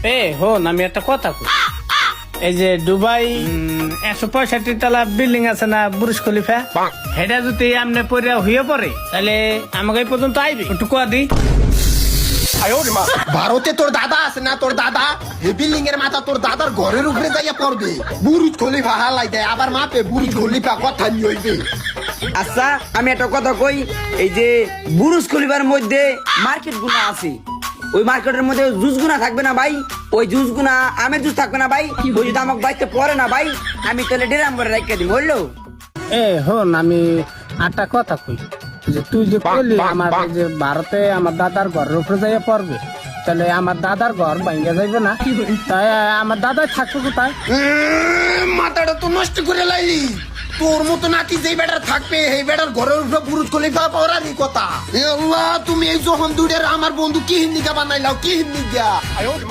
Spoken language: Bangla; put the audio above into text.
হন আমি একটা কথা কই, এই যে দুবাই 165 তলা বিল্ডিং আছে না বুর্জ খলিফা, সেটা যদি আমনে পরে হয়ে পড়ে তাহলে আমাকে এই পর্যন্ত আইবি একটু কোয়া দি। ভারতে তোর দাদা আছে না, তোর দাদা এই বিল্ডিং এর মাথা তোর দাদার ঘরের উপরে যাইয়া পড়বে, বুরুজ খলিফা হালাই দেয় আবার মাপে বুরুজ খলিফা কথা নিয়ে হইবে। আচ্ছা আমি একটা কথা কই, এই যে বুরুজ খলিফার মধ্যে মার্কেট গুনা আছে, ওই মার্কেটের মধ্যে জুস গুনা থাকবে না ভাই? ওই জুস গুনা আমের জুস থাকবে না ভাই? ওই যদি আমাকে বাইতে পড়ে না ভাই, আমি তাহলে ডেরাম করে রাখিয়ে দিই, বললো? হন আমি একটা কথা কই, যে তুই যে বললি আমার এই যে ভারতে আমার দাদার ঘরের উপরে যাইয়া পড়বে, তাহলে আমার দাদার ঘর ভাঙ্গা যাইবে না? তাই আমার দাদাই থাকবে কোথায়? মাথাটা তো নষ্ট করে লাইলি, তোর মতো নাকি যেই বেটার থাকবে এই বেটার ঘরের উপরে বুরুজ খলিফা পড়ারই কথা। এ আল্লাহ, তুমি এই যখন দুইটার আমার বন্ধু কি হিন্দিকা বানাইলাও, কি হিন্দিকা।